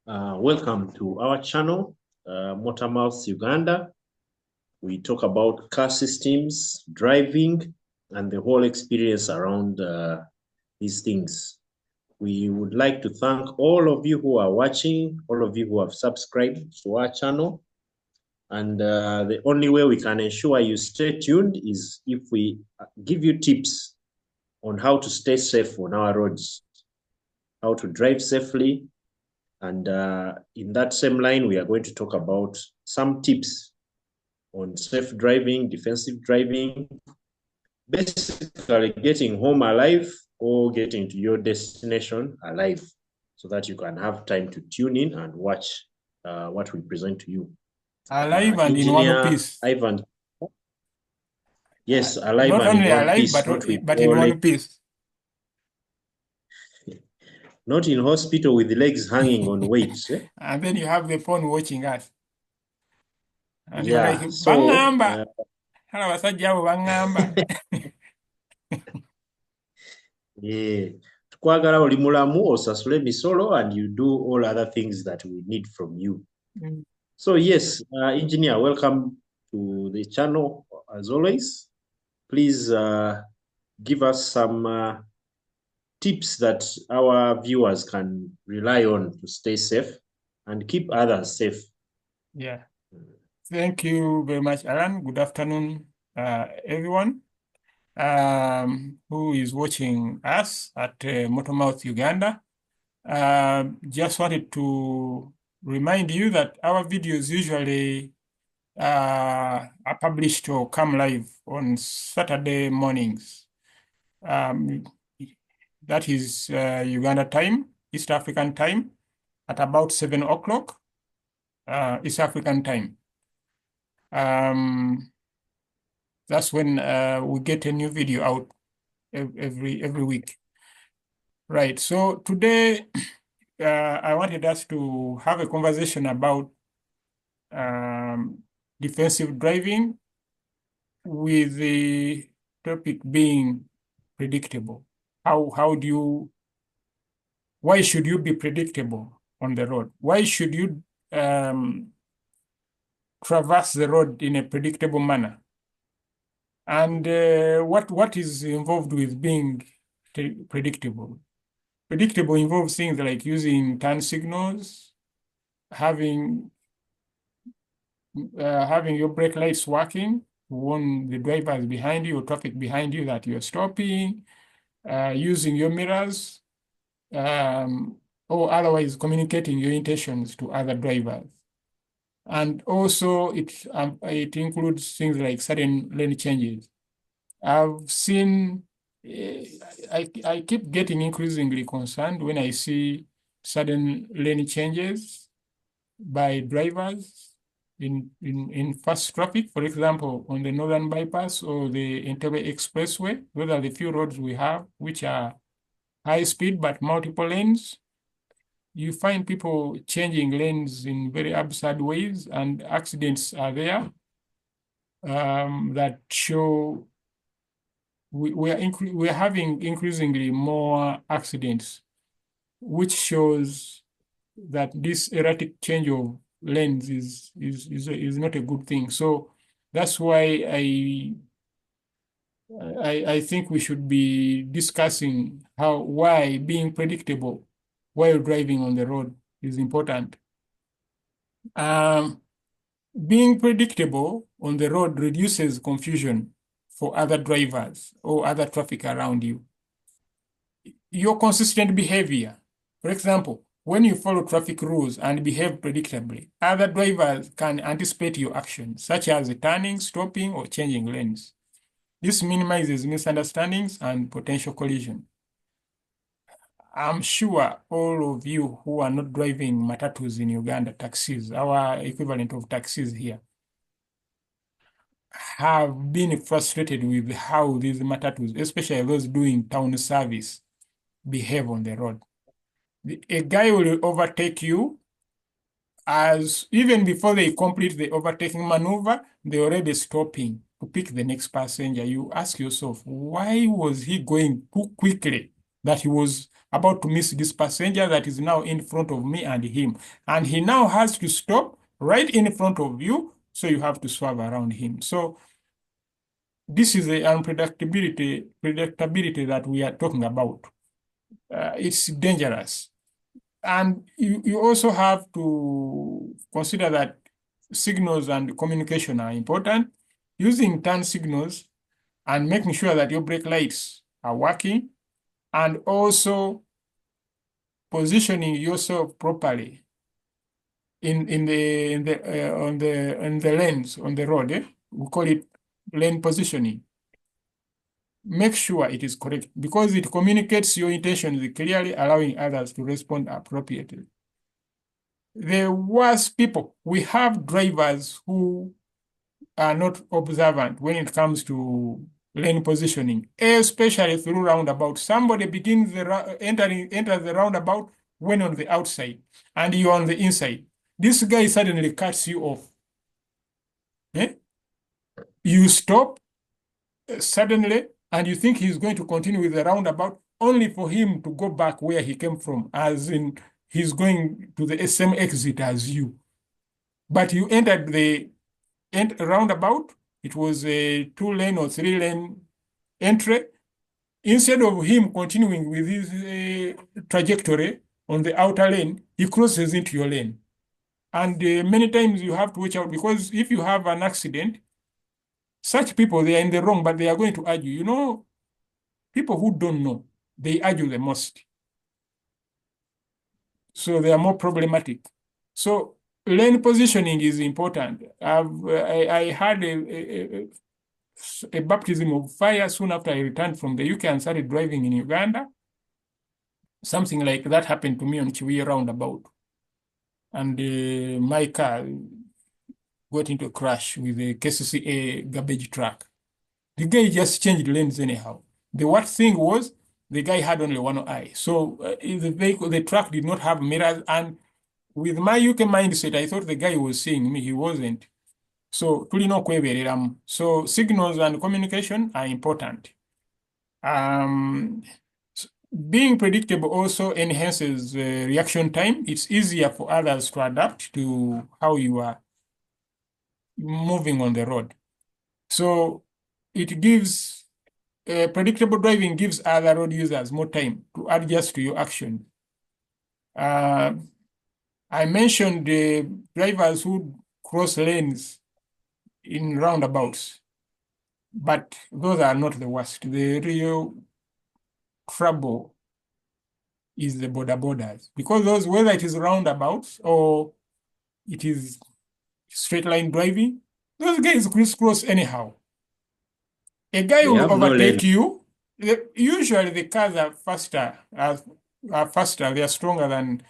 Welcome to our channel, MotorMouths Uganda. We talk about car systems, driving, and the whole experience around these things. We would like to thank all of you who are watching, all of you who have subscribed to our channel. And the only way we can ensure you stay tuned is if we give you tips on how to stay safe on our roads, how to drive safely. And in that same line, we are going to talk about some tips on safe driving, defensive driving, basically getting home alive or getting to your destination alive so that you can have time to tune in and watch what we present to you. Alive and in one Engineer piece. Ivan. Yes, alive Not and in only one alive, piece, not with but in all legs, one piece. not in hospital with the legs hanging on weights. And then you have the phone watching us. And you're like, Yeah, so Bangamba. Hello, Wasajja, Bangamba. yeah. Tukwagala oli mulamu osasule emisolo and you do all other things that we need from you. So yes, engineer, welcome to the channel as always. Please give us some tips that our viewers can rely on to stay safe and keep others safe. Yeah. Thank you very much, Alan. Good afternoon, everyone who is watching us at MotorMouths Uganda. Just wanted to remind you that our videos usually are published or come live on Saturday mornings. That is Uganda time, East African time, at about 7 o'clock East African time. That's when we get a new video out every week. Right, so today I wanted us to have a conversation about defensive driving, with the topic being predictable. Why should you be predictable on the road? Why should you traverse the road in a predictable manner? And what is involved with being predictable? Predictable involves things like using turn signals, having your brake lights working to warn the drivers behind you or traffic behind you that you're stopping, using your mirrors, or otherwise communicating your intentions to other drivers. And also it includes things like sudden lane changes. I've seen, I keep getting increasingly concerned when I see sudden lane changes by drivers in fast traffic, for example, on the Northern Bypass or the Entebbe Expressway. Those are the few roads we have which are high speed but multiple lanes. You find people changing lanes in very absurd ways, and accidents are there that show we're having increasingly more accidents, which shows that this erratic change of lanes is not a good thing. So that's why I think we should be discussing why being predictable while driving on the road is important. Being predictable on the road reduces confusion for other drivers or other traffic around you. Your consistent behavior, for example, when you follow traffic rules and behave predictably, other drivers can anticipate your actions, such as turning, stopping, or changing lanes. This minimizes misunderstandings and potential collision. I'm sure all of you who are not driving matatus in Uganda, taxis, our equivalent of taxis here, have been frustrated with how these matatus, especially those doing town service, behave on the road. A guy will overtake you, as even before they complete the overtaking maneuver, they're already stopping to pick the next passenger. You ask yourself, why was he going too quickly that he was about to miss this passenger that is now in front of me and him. And he now has to stop right in front of you, so you have to swerve around him. So this is the predictability that we are talking about. It's dangerous. And you also have to consider that signals and communication are important. Using turn signals and making sure that your brake lights are working, and also positioning yourself properly in the on the lanes on the road. We call it lane positioning. Make sure it is correct because it communicates your intentions clearly, allowing others to respond appropriately. The worst people, we have drivers who are not observant when it comes to lane positioning, especially through roundabout. Somebody begins enters the roundabout when on the outside, and you're on the inside. This guy suddenly cuts you off. You stop suddenly, and you think he's going to continue with the roundabout, only for him to go back where he came from, as in he's going to the same exit as you. But you entered the roundabout, it was a 2-lane or 3-lane entry. Instead of him continuing with his trajectory on the outer lane, he crosses into your lane. And many times you have to watch out, because if you have an accident, such people, they are in the wrong, but they are going to argue. You know, people who don't know, they argue the most. So they are more problematic. So lane positioning is important. I had a baptism of fire soon after I returned from the UK and started driving in Uganda. Something like that happened to me on Chiwi roundabout. And my car got into a crash with a KCCA garbage truck. The guy just changed lanes anyhow. The worst thing was the guy had only one eye. So the truck did not have mirrors. And with my UK mindset, I thought the guy was seeing me. He wasn't. So tulina okwebereramu. So signals and communication are important. Being predictable also enhances reaction time. It's easier for others to adapt to how you are moving on the road. So it gives predictable driving gives other road users more time to adjust to your action. I mentioned the drivers who cross lanes in roundabouts, but those are not the worst. The real trouble is the borders, because those, whether it is roundabouts or it is straight line driving, those guys crisscross anyhow. A guy They will have no overtake lane. you. Usually the cars are faster, they are stronger than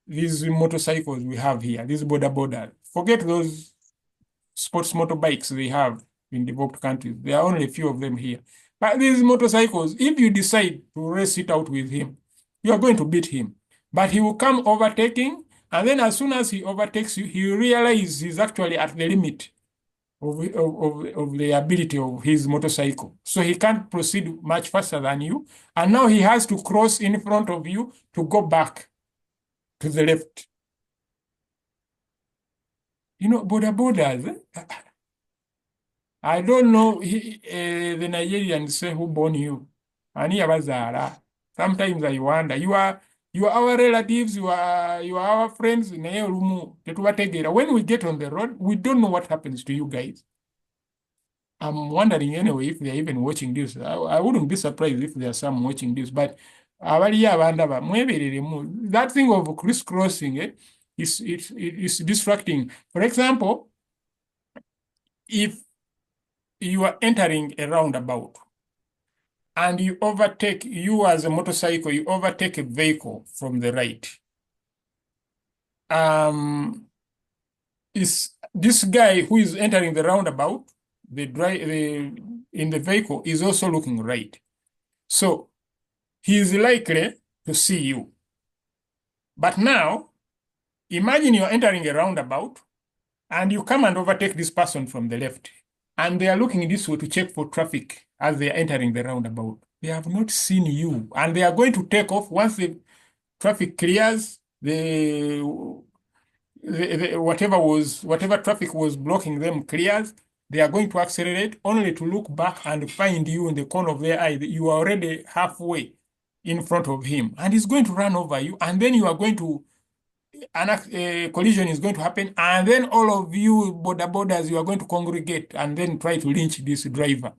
these motorcycles we have here, these border. Forget those sports motorbikes they have in developed countries. There are only a few of them here. But these motorcycles, if you decide to race it out with him, you are going to beat him. But he will come overtaking, and then as soon as he overtakes you, he realizes he's actually at the limit of the ability of his motorcycle. So he can't proceed much faster than you. And now he has to cross in front of you to go back to the left. You know, borders. I don't know the Nigerians say who born you. Ani abazara. Sometimes I wonder. You are our relatives, you are our friends. When we get on the road, we don't know what happens to you guys. I'm wondering anyway if they're even watching this. I wouldn't be surprised if there are some watching this, but that thing of crisscrossing is distracting. For example, if you are entering a roundabout and you as a motorcycle, you overtake a vehicle from the right. Is this guy who is entering the roundabout, in the vehicle is also looking right. So he is likely to see you. But now, imagine you're entering a roundabout and you come and overtake this person from the left. And they are looking this way to check for traffic as they are entering the roundabout. They have not seen you, and they are going to take off once the traffic clears. Whatever traffic was blocking them clears. They are going to accelerate only to look back and find you in the corner of their eye. You are already halfway in front of him, and he's going to run over you, and then you are going to a collision is going to happen, and then all of you borders, you are going to congregate and then try to lynch this driver.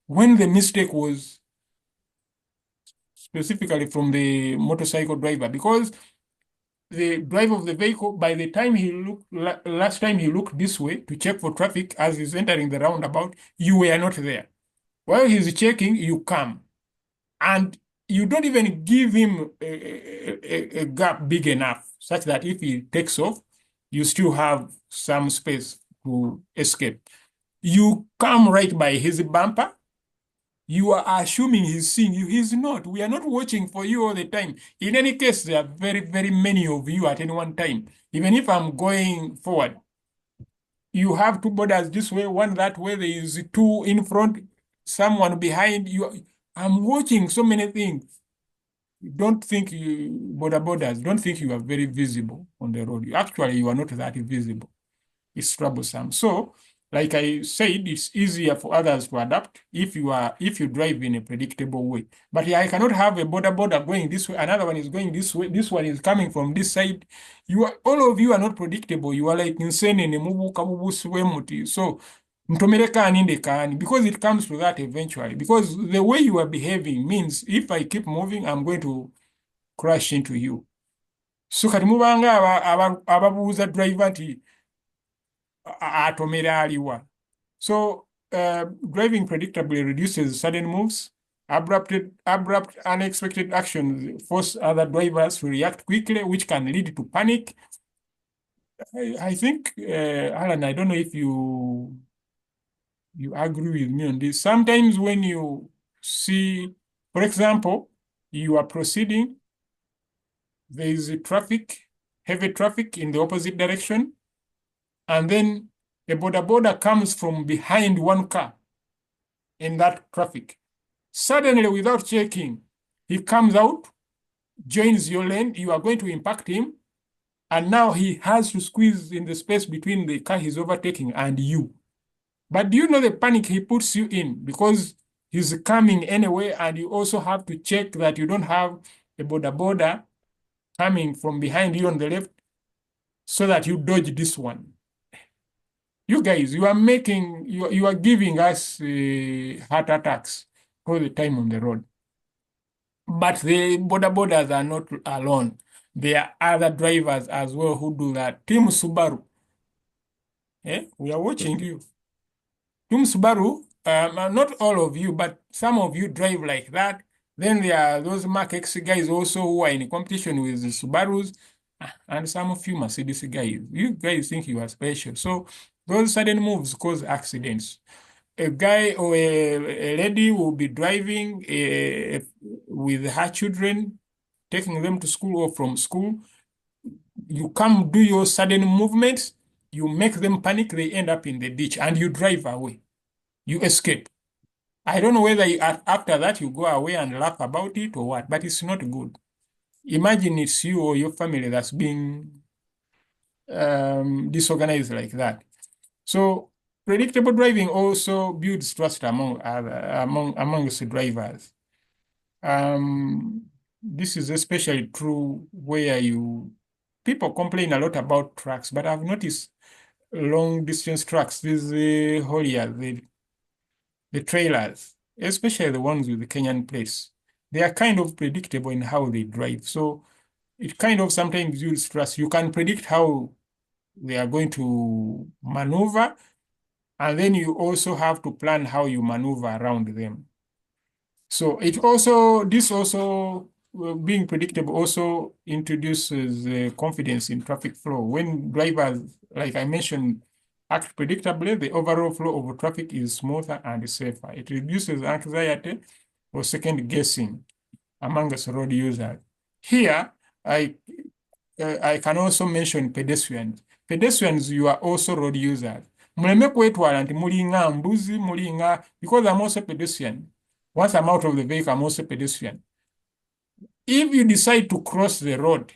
When the mistake was specifically from the motorcycle driver, because the driver of the vehicle, by the time he looked, last time he looked this way to check for traffic as he's entering the roundabout, you were not there. While he's checking, you come. And you don't even give him a gap big enough such that if he takes off, you still have some space to escape. You come right by his bumper. You are assuming he's seeing you. He's not. We are not watching for you all the time. In any case, there are very, very many of you at any one time. Even if I'm going forward, you have two borders this way, one that way. There is two in front, someone behind you. I'm watching so many things. Don't think borders, don't think you are very visible on the road. Actually, you are not that visible. It's troublesome. So, like I said, it's easier for others to adapt if you drive in a predictable way. But I cannot have a border going this way, another one is going this way, this one is coming from this side. All of you are not predictable. You are like insane in a mubu. So because it comes to that eventually. Because the way you are behaving means if I keep moving, I'm going to crash into you. So kati mubanga ababuuza driver nti atomera aliwa. So driving predictably reduces sudden moves. Abrupt, unexpected actions force other drivers to react quickly, which can lead to panic. I think, Alan, I don't know if you agree with me on this. Sometimes when you see, for example, you are proceeding, there is heavy traffic in the opposite direction, and then a border comes from behind one car in that traffic. Suddenly, without checking, he comes out, joins your lane, you are going to impact him, and now he has to squeeze in the space between the car he's overtaking and you. But do you know the panic he puts you in? Because he's coming anyway, and you also have to check that you don't have a border coming from behind you on the left so that you dodge this one. You guys, you are giving us heart attacks all the time on the road. But the borders are not alone. There are other drivers as well who do that. Team Subaru, we are watching you. Team Subaru, not all of you, but some of you drive like that. Then there are those Mark X guys also who are in competition with the Subarus, and some of you Mercedes guys. You guys think you are special. So those sudden moves cause accidents. A guy or a lady will be driving with her children, taking them to school or from school. You come do your sudden movements, you make them panic, they end up in the ditch, and you drive away. You escape. I don't know whether after that you go away and laugh about it or what, but it's not good. Imagine it's you or your family that's being disorganized like that. So predictable driving also builds trust amongst drivers. This is especially true where people complain a lot about trucks, but I've noticed long distance trucks, these hauliers, the trailers, especially the ones with the Kenyan plates, they are kind of predictable in how they drive. So it kind of sometimes builds trust. You can predict how they are going to maneuver, and then you also have to plan how you maneuver around them. So this also being predictable also introduces confidence in traffic flow. When drivers, like I mentioned, act predictably, the overall flow of traffic is smoother and safer. It reduces anxiety or second guessing among us road users. Here, I can also mention pedestrians. Pedestrians, you are also road users. Muleme kwetwala nti mulinga mbuzi, mulinga, because I'm also pedestrian. Once I'm out of the vehicle, I'm also pedestrian. If you decide to cross the road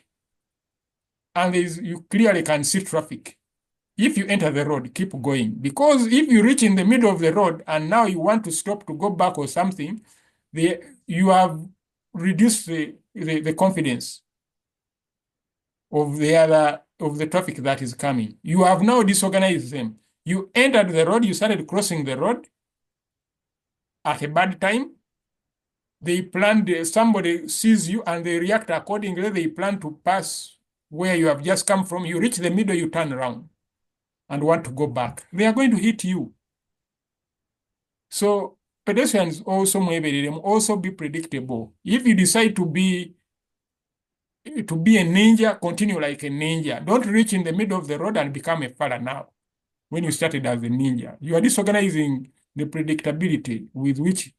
and you clearly can see traffic, if you enter the road, keep going. Because if you reach in the middle of the road and now you want to stop to go back or something, you have reduced the confidence of the traffic that is coming. You have now disorganized them. You entered the road, you started crossing the road at a bad time. They planned, somebody sees you and they react accordingly. They plan to pass where you have just come from. You reach the middle, you turn around and want to go back. They are going to hit you. So pedestrians also also be predictable. If you decide to be a ninja, continue like a ninja. Don't reach in the middle of the road and become a fella now. When you started as a ninja, you are disorganizing the predictability with which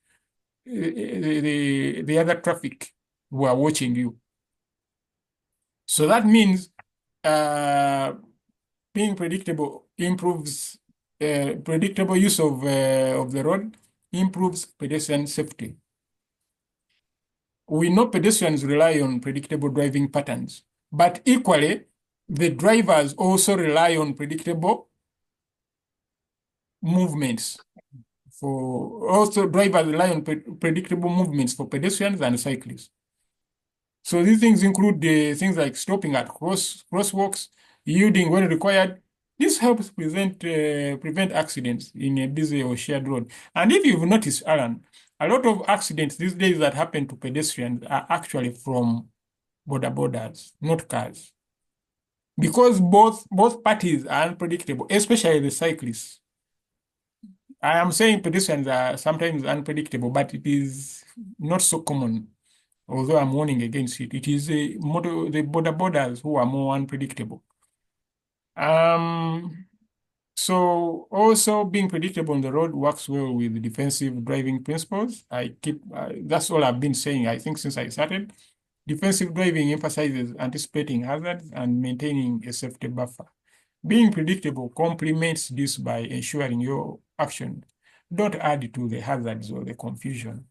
the other traffic were watching you. So that means being predictable improves predictable use of the road improves pedestrian safety. We know pedestrians rely on predictable driving patterns, but equally, the drivers also rely on predictable movements. Drivers rely on predictable movements for pedestrians and cyclists. So these things include things like stopping at crosswalks, yielding when required. This helps prevent accidents in a busy or shared road. And if you've noticed, Alan, a lot of accidents these days that happen to pedestrians are actually from borders, not cars. Because both parties are unpredictable, especially the cyclists. I am saying pedestrians are sometimes unpredictable, but it is not so common. Although I'm warning against it, it is the borders who are more unpredictable. So also being predictable on the road works well with defensive driving principles. That's all I've been saying, I think, since I started. Defensive driving emphasizes anticipating hazards and maintaining a safety buffer. Being predictable complements this by ensuring your actions don't add to the hazards or the confusion.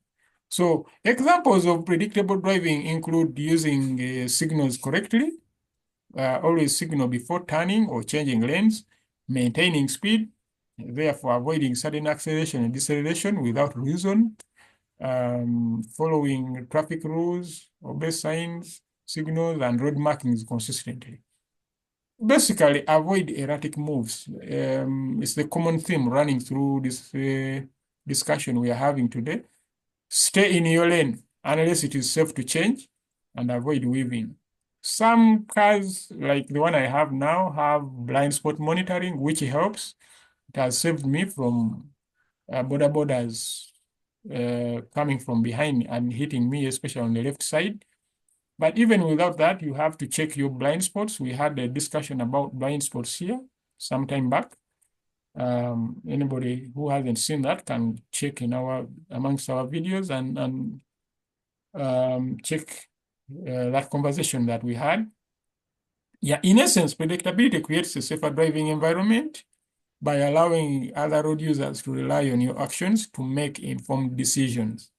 So examples of predictable driving include using signals correctly, always signal before turning or changing lanes, maintaining speed, therefore avoiding sudden acceleration and deceleration without reason, following traffic rules, obey signs, signals, and road markings consistently. Basically, avoid erratic moves. It's the common theme running through this discussion we are having today. Stay in your lane unless it is safe to change and avoid weaving. Some cars, like the one I have now, have blind spot monitoring, which helps. It has saved me from borders coming from behind and hitting me, especially on the left side. But even without that, you have to check your blind spots. We had a discussion about blind spots here some time back. Anybody who hasn't seen that can check amongst our videos and check that conversation that we had. Yeah, in essence, predictability creates a safer driving environment by allowing other road users to rely on your actions to make informed decisions.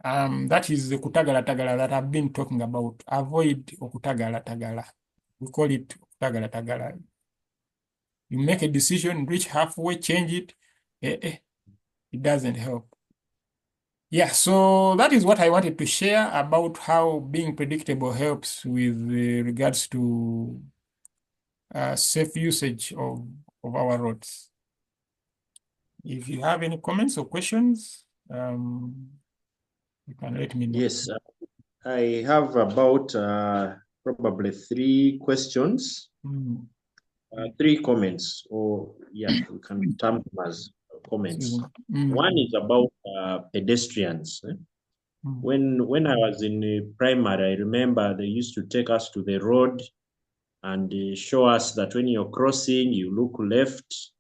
That is the kutagala-tagala that I've been talking about. Avoid okutagala-tagala. We call it okutagala-tagala. You make a decision, reach halfway, change it. It doesn't help. Yeah, so that is what I wanted to share about how being predictable helps with regards to safe usage of our roads. If you have any comments or questions, you can let me know. Yes, I have about probably 3 questions, 3 comments, or yeah, we can term them as comments. One is about pedestrians. When I was in primary, I remember they used to take us to the road and show us that when you're crossing, you look left,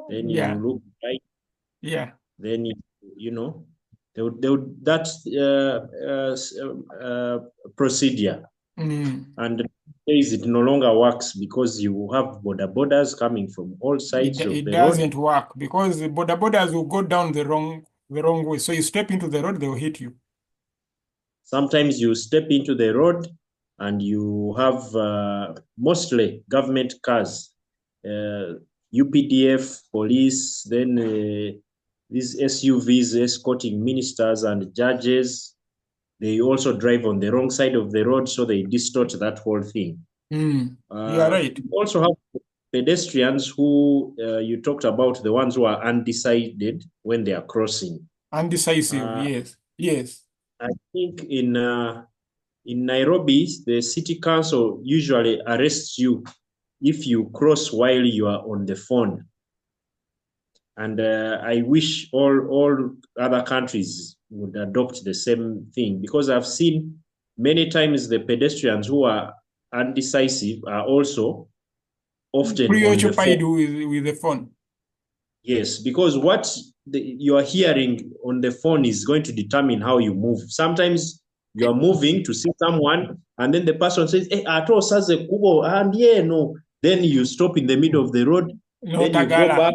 then you look right. Yeah. Then you know that procedure. And days it no longer works because you have borders coming from all sides of the road. It doesn't work because the borders will go down the wrong the wrong way. So you step into the road, they will hit you. Sometimes you step into the road and you have mostly government cars, UPDF, police, then these SUVs escorting ministers and judges. They also drive on the wrong side of the road, so they distort that whole thing. You are right. You also have pedestrians who you talked about, the ones who are undecided when they are crossing. Undecisive, yes. Yes. I think in Nairobi, the city council usually arrests you if you cross while you are on the phone. And I wish all other countries would adopt the same thing, because I've seen many times the pedestrians who are undecisive are also often on the Preoccupied phone. with the phone. Yes, because what you are hearing on the phone is going to determine how you move. Sometimes you are moving to see someone, and then the person says, "Hey, ato saze kubo, and yeah, no." Then you stop in the middle of the road, No then you go tagala. back.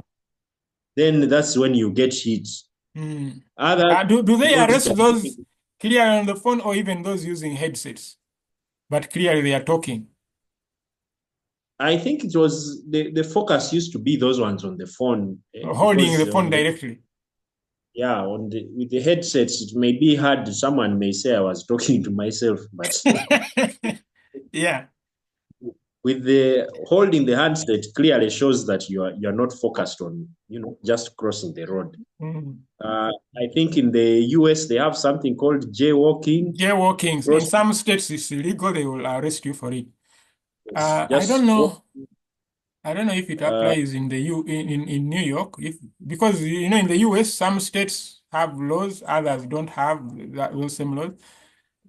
Then that's when you get hit. Do they Because arrest those clearly on the phone or even those using headsets? But clearly they are talking. I think it was the focus used to be those ones on the phone. Holding the phone directly. Yeah, with the headsets, it may be hard. Someone may say I was talking to myself, but yeah. with the holding the handset clearly shows that you're not focused on just crossing the road. I think in the US they have something called jaywalking. Jaywalking. In some states it's illegal. They will arrest you for it. I don't know. I don't know if it applies in New York, because in the US some states have laws, others don't have those same laws.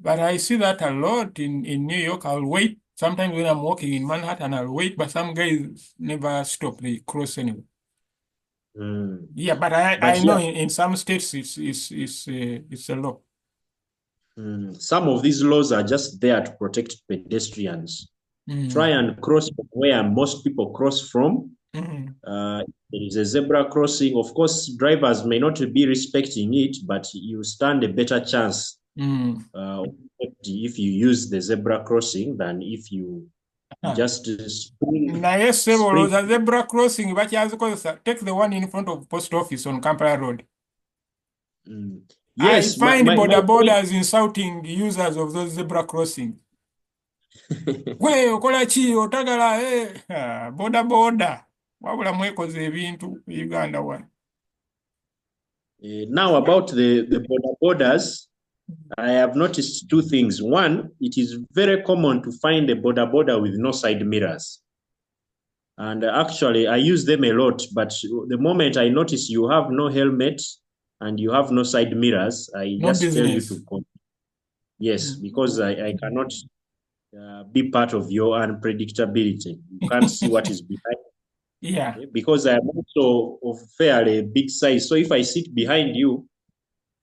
But I see that a lot in New York. I'll wait. Sometimes when I'm walking in Manhattan, I'll wait, but some guys never stop. They cross anyway. Yeah, but I know in some states it's a law. Some of these laws are just there to protect pedestrians. Try and cross where most people cross from. There is a zebra crossing. Of course, drivers may not be respecting it, but you stand a better chance if you use the zebra crossing than if you just spring. The zebra crossing, but take the one in front of post office on Kampala Road. Yes, I find borders insulting users of those zebra crossings. Gwe okola ki otagala boda wabula mwekoze ebintu Uganda one. Now about the borders, I have noticed two things. One, it is very common to find a border with no side mirrors. And actually, I use them a lot. But the moment I notice you have no helmet and you have no side mirrors, I just tell you to go. Yes, because I cannot be part of your unpredictability. You can't see what is behind. Yeah. Because I am also of fairly big size. So if I sit behind you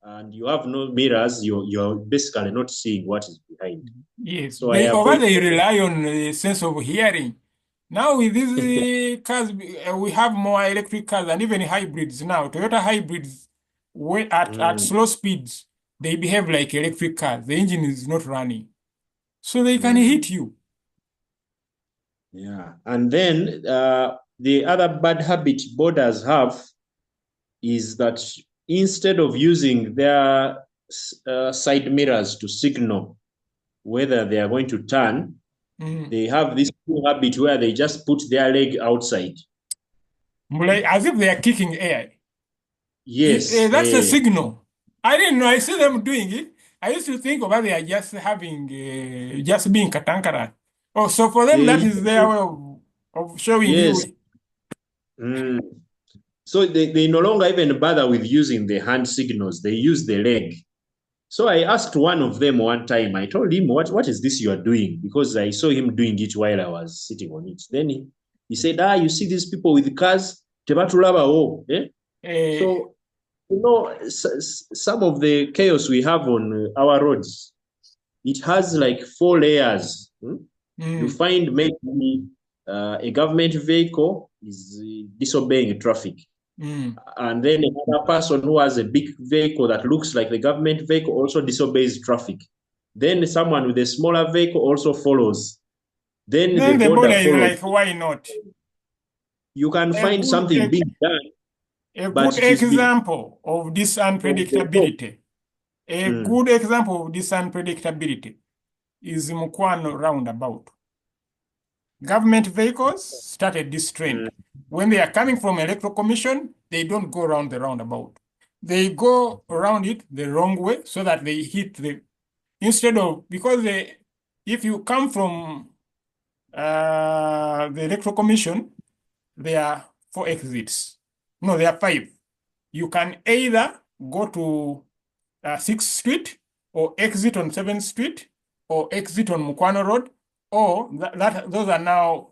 and you have no mirrors, you're basically not seeing what is behind. Yes. So they rely on a sense of hearing. Now with these cars, we have more electric cars and even hybrids now. Toyota hybrids, at slow speeds, they behave like electric cars. The engine is not running. So they can hit you. Yeah. And then the other bad habit borders have is that instead of using their side mirrors to signal whether they are going to turn, they have this habit where they just put their leg outside. As if they are kicking air. Yes. That's a signal. I didn't know. I see them doing it. I used to think about they are just having, just being katankara. Oh, so for them, that is their way of showing you. So they no longer even bother with using the hand signals. They use the leg. So I asked one of them one time, I told him, what is this you are doing? Because I saw him doing it while I was sitting on it. Then he said, you see these people with cars? So, some of the chaos we have on our roads, it has like 4 layers. You find maybe a government vehicle is disobeying traffic. And then another person who has a big vehicle that looks like the government vehicle also disobeys traffic. Then someone with a smaller vehicle also follows. Then the Then the border border is follows. like, why not? You can A find good, something being done, a but good it is being example of this from the top. unpredictability. A Mm, good example of this unpredictability is Mukwano roundabout. Government vehicles started this trend. mm, When they are coming from electoral commission, they don't go around the roundabout. They go around it the wrong way so that they hit the, instead of, because they, if you come from the electoral commission, there are 4 exits. No, there are 5. You can either go to 6th Street or exit on 7th Street or exit on Mukwano Road, or those are now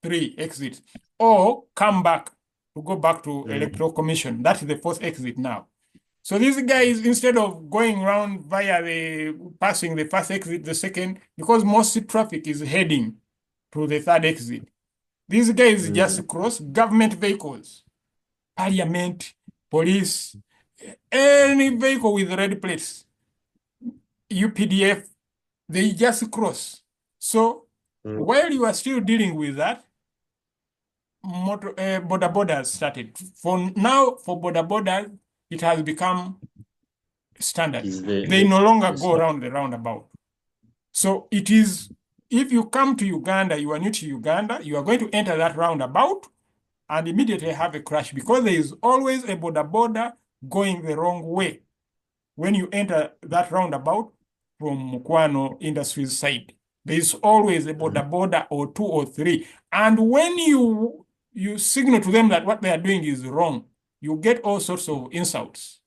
3 exits, or come back to go back to mm, electoral commission. That's the 4th exit now. So these guys, instead of going around via the passing the first exit, the second, because most traffic is heading to the 3rd exit, these guys mm, just cross government vehicles, parliament, police, any vehicle with red plates, UPDF, they just cross. So mm. while you are still dealing with that, border borders started. For now, for border borders, it has become standard. Is They no longer the go around the roundabout. So it is, if you come to Uganda, you are new to Uganda, you are going to enter that roundabout and immediately have a crash because there is always a border going the wrong way when you enter that roundabout from Mukwano Industries side. There is always a border or 2 or 3. And when you signal to them that what they are doing is wrong, you get all sorts of insults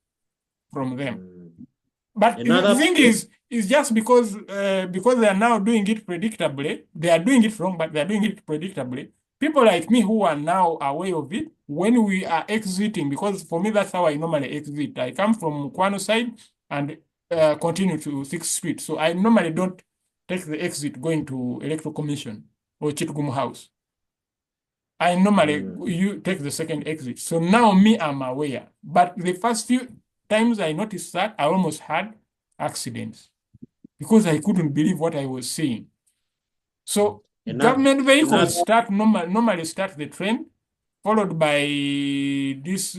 from them. Mm. But the Another thing is just because they are now doing it predictably, they are doing it wrong, but they are doing it predictably. People like me who are now aware of it, when we are exiting, because for me that's how I normally exit. I come from Mukwano side and continue to 6th Street. So I normally don't take the exit going to Electoral Commission or Chitgum House. I normally you take the second exit. So now me, I'm aware. But the first few times I noticed that, I almost had accidents because I couldn't believe what I was seeing. So another government vehicles another start normally start the trend, followed by this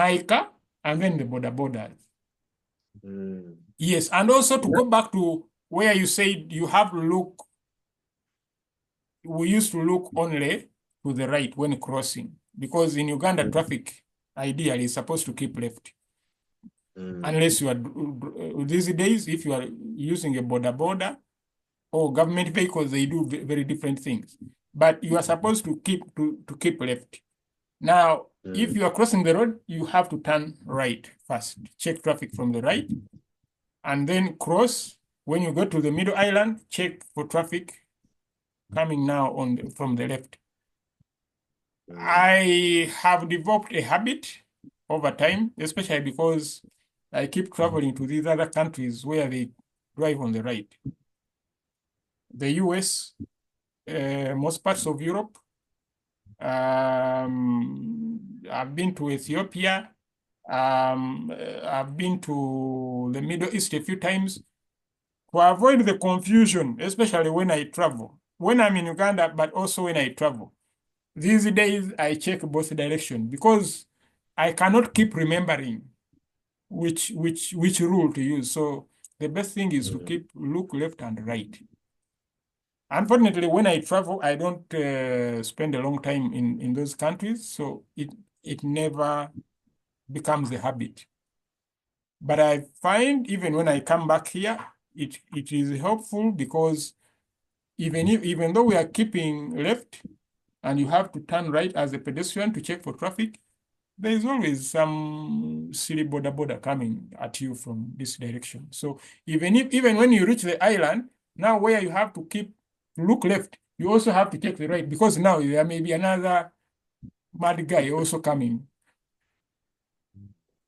Mica, and then the borders. mm, Yes, and also to go back to where you said you have to look, we used to look only to the right when crossing, because in Uganda, traffic ideally is supposed to keep left. Unless you are, these days, if you are using a border or government vehicles, they do very different things. But you are supposed to keep left. Now, if you are crossing the road, you have to turn right first. Check traffic from the right, and then cross. When you go to the middle island, check for traffic coming now from the left. I have developed a habit over time, especially because I keep traveling to these other countries where they drive on the right. The US, most parts of Europe. I've been to Ethiopia. I've been to the Middle East a few times to avoid the confusion, especially when I travel. When I'm in Uganda, but also when I travel. These days, I check both directions because I cannot keep remembering which rule to use. So the best thing is to keep look left and right. Unfortunately, when I travel, I don't spend a long time in those countries, so it never becomes a habit. But I find even when I come back here, it is helpful because even though we are keeping left and you have to turn right as a pedestrian to check for traffic, there is always some silly border coming at you from this direction. So even when you reach the island, now where you have to look left, you also have to check the right because now there may be another mad guy also coming.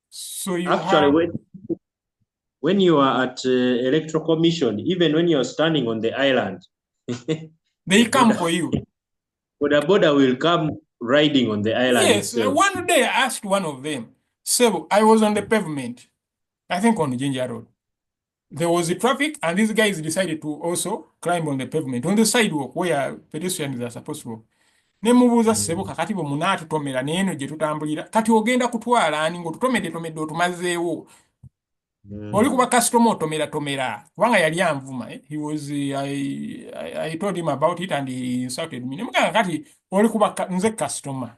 So you actually, have when you are at electoral commission, even when you're standing on the island, they the come border for you. Boda will come riding on the island Yes, itself. one day I asked one of them. So I was on the pavement, I think on Ginger Road. There was the traffic, and these guys decided to also climb on the pavement, on the sidewalk where pedestrians are supposed to walk. Ne mubuuza ssebo kakati bwe munaatutomera n'eno gye tutambulira kati ogenda kutwala ani ng'otutomedde otumazeewo oli kuba kasitoma otomera kubanga yali anvuma he was I told him about it and he insulted me nemugamba kati oli kuba nze kasitoma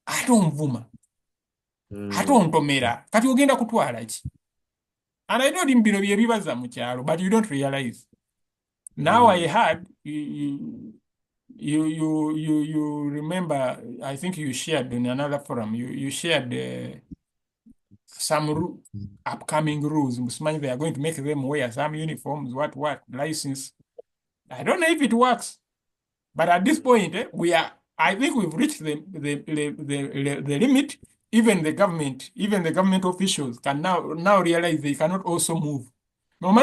ate onvuma ate ontomera kati ogenda kutwala ki and I told him bino bye bibaza mu kyalo but you don't realize now I heard you remember, I think you shared in another forum, you shared some upcoming rules. They are going to make them wear some uniforms, what, license. I don't know if it works. But at this point, I think we've reached the limit. Even the government officials can now realize they cannot also move. And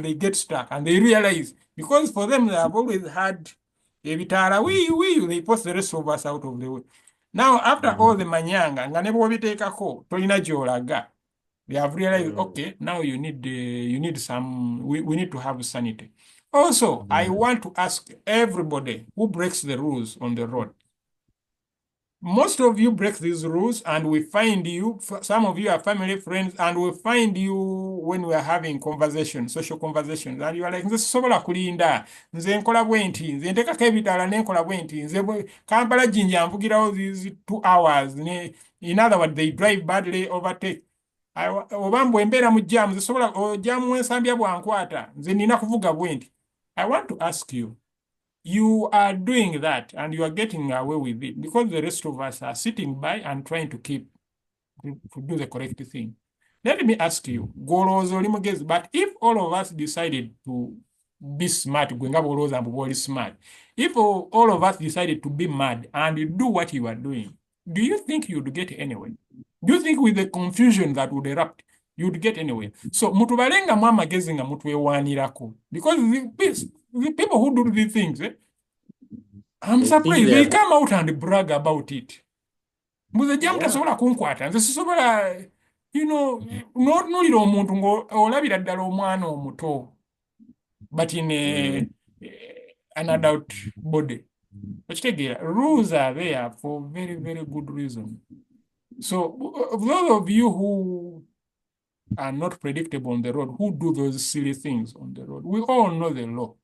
they get stuck and they realize because for them they have always had they post the rest of us out of the way. Now after all the manyanga they have realized okay, now you need some we need to have sanity. Also, I want to ask everybody who breaks the rules on the road. Most of you break these rules and we find you, some of you are family friends, and we find you when we are having conversations, social conversations, and you are like, nze sobola kulinda, nze nkola bwenti, nze ntekako ebitala nenkola bwenti, nze Kampala jinja mvugirawo these 2 hours. In other words, they drive badly, overtake. Obambu embera mu jam, nze sobola jam wensambya bwankwata, nze nina kuvuga bwenti. I want to ask you, you are doing that and you are getting away with it because the rest of us are sitting by and trying to do the correct thing. Let me ask you, but if all of us decided to be smart, smart, if all of us decided to be mad and do what you are doing, do you think you'd get anywhere? Do you think with the confusion that would erupt, you'd get anywhere? So, mutubalenga mwamagezi nga mutwewanirako because the people who do these things, I'm surprised they come out and brag about it. Muze jamu tasobola kunkwata nze sisobola nolira omuntu ng'olabira ddala omwana omuto but in an adult body. Okitegeera, rules are there for very, very good reason. So those of you who are not predictable on the road, who do those silly things on the road, we all know the law.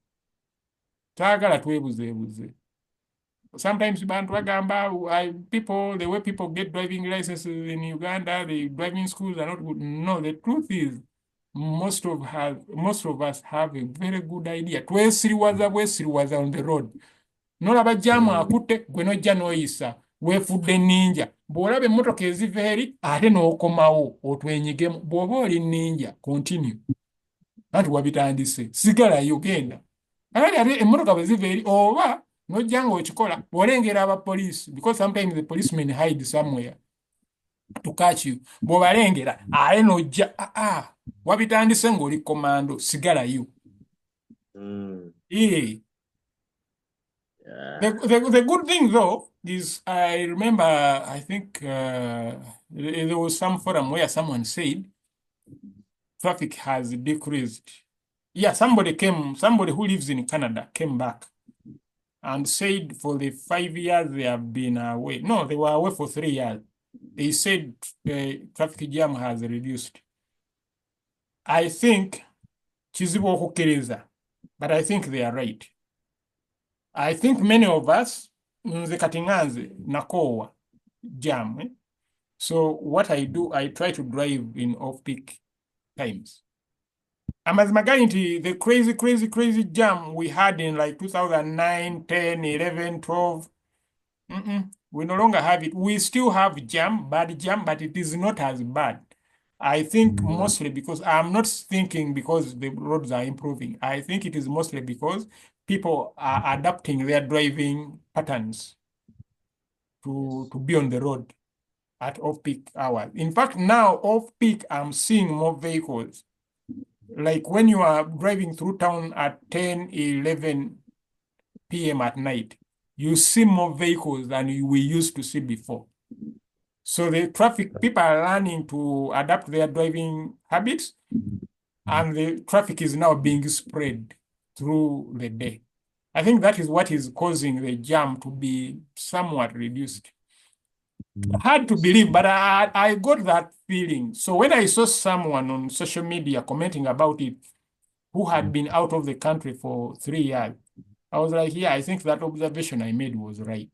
Tagala twebuzeebuze. Sometimes bantu bagamba the way people get driving licenses in Uganda, the driving schools are not good. No, the truth is most of us have a very good idea. Twesiriwaza on the road. Nolaba jamu akutte gwe nojja n'oyisa weefudde ninja. Bw'olaba emmotoka eziva eri ate n'okomawo otwenyigemu. Bw'oba oli ninja, continue. Anti wabitandise. Sigalayo genda. Ate emmotoka bwe ziva eri oba nojja ng'okikola bw'olengera abapoliisi because sometimes the policemen hide somewhere to catch you. Bw'obalengera ate n'ojja wabitandise ng'oli komando sigalayo. The good thing though is I remember I think there was some forum where someone said traffic has decreased. Yeah, somebody who lives in Canada came back and said for the 5 years they have been away. No, they were away for 3 years. They said traffic jam has reduced. I think kizibu okukkiriza, but I think they are right. I think many of us nze kati nganze nakoowa jam. So what I do, I try to drive in off-peak times. Amazima gali nti the crazy jam we had in like 2009, 10, 11, 12, we no longer have it. We still have bad jam, but it is not as bad. I think mostly because I'm not thinking because the roads are improving. I think it is mostly because people are adapting their driving patterns to be on the road at off-peak hours. In fact, now off-peak, I'm seeing more vehicles. Like when you are driving through town at 10, 11 p.m. at night, you see more vehicles than we used to see before. So the traffic, people are learning to adapt their driving habits, and the traffic is now being spread through the day. I think that is what is causing the jam to be somewhat reduced. Hard to believe, but I got that feeling. So when I saw someone on social media commenting about it who had been out of the country for 3 years, I was like, yeah, I think that observation I made was right.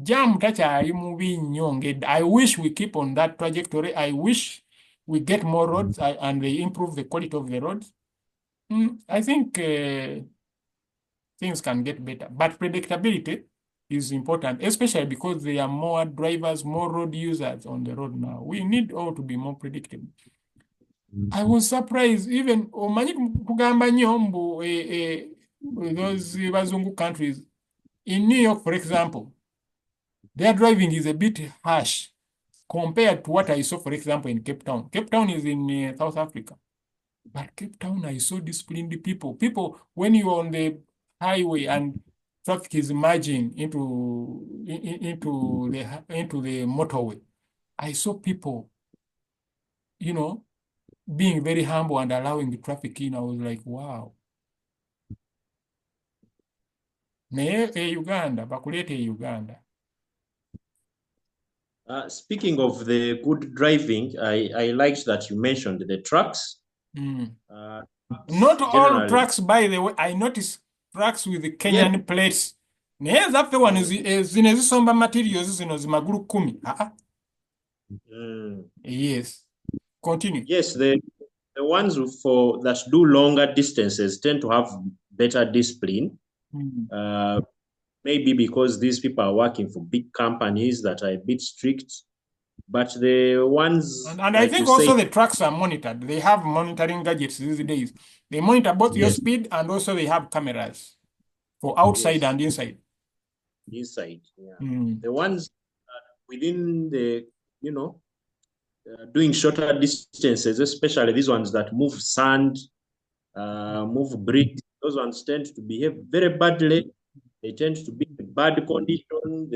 Jam takyali mubi nnyo. I wish we keep on that trajectory. I wish we get more roads and they improve the quality of the roads. I think things can get better. But predictability is important, especially because there are more drivers, more road users on the road now. We need all to be more predictable. I was surprised, even omanyi kugamba nnyo mbu those bazungu countries. In New York, for example, their driving is a bit harsh compared to what I saw, for example, in Cape Town. Cape Town is in South Africa. But Cape Town, I saw disciplined people. People, when you're on the highway and traffic is merging into the motorway, I saw people, being very humble and allowing the traffic in. I was like, wow. Naye Uganda, bakulete Uganda. Speaking of the good driving, I liked that you mentioned the trucks. Not all trucks, by the way. I noticed trucks with the Kenyan plates. Naye zaffe wano zino ezisomba materials zino zimagulu 10. Yes. Continue. Yes, the ones that do longer distances tend to have better discipline. Maybe because these people are working for big companies that are a bit strict. But the ones... And I think also the trucks are monitored. They have monitoring gadgets these days. They monitor both your speed, and also they have cameras for outside and inside. Inside, yeah. The ones within the, doing shorter distances, especially these ones that move sand, move bricks, those ones tend to behave very badly. They tend to be in bad condition.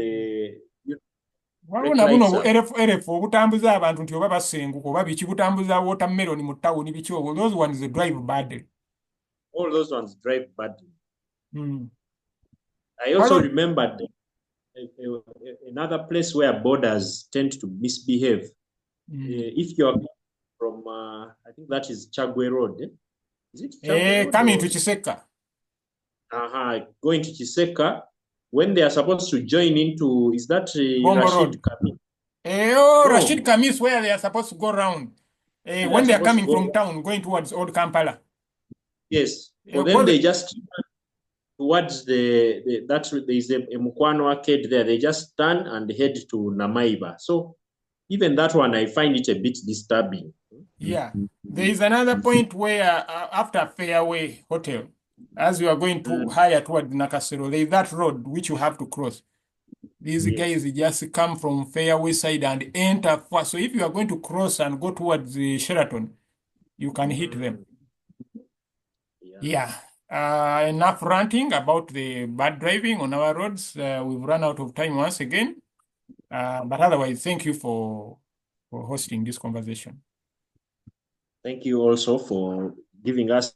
Waliwo na buno erefu obutambuza abantu nti oba basenguka oba biki butambuza watermelon mu town biki obwo, those ones they drive badly. All those ones drive badly. I also remembered another place where borders tend to misbehave. If you're from, I think that is Chagwe Road. Is it Chagwe Road? Coming to Chiseka. Going to Chiseka. When they are supposed to join into, is that Rashid Kamis? Rashid Kamis, where they are supposed to go around. When they are coming from town, going towards Old Kampala. Yes. So then they just towards there is a Mukwano arcade there. They just turn and head to Namaiba. So even that one, I find it a bit disturbing. Yeah. There is another point where after Fairway Hotel, as you are going to higher toward Nakasero, there is that road which you have to cross. These guys just come from Fairway side and enter first. So if you are going to cross and go towards the Sheraton, you can hit them. Yeah. Enough ranting about the bad driving on our roads. We've run out of time once again. But otherwise, thank you for hosting this conversation. Thank you also for giving us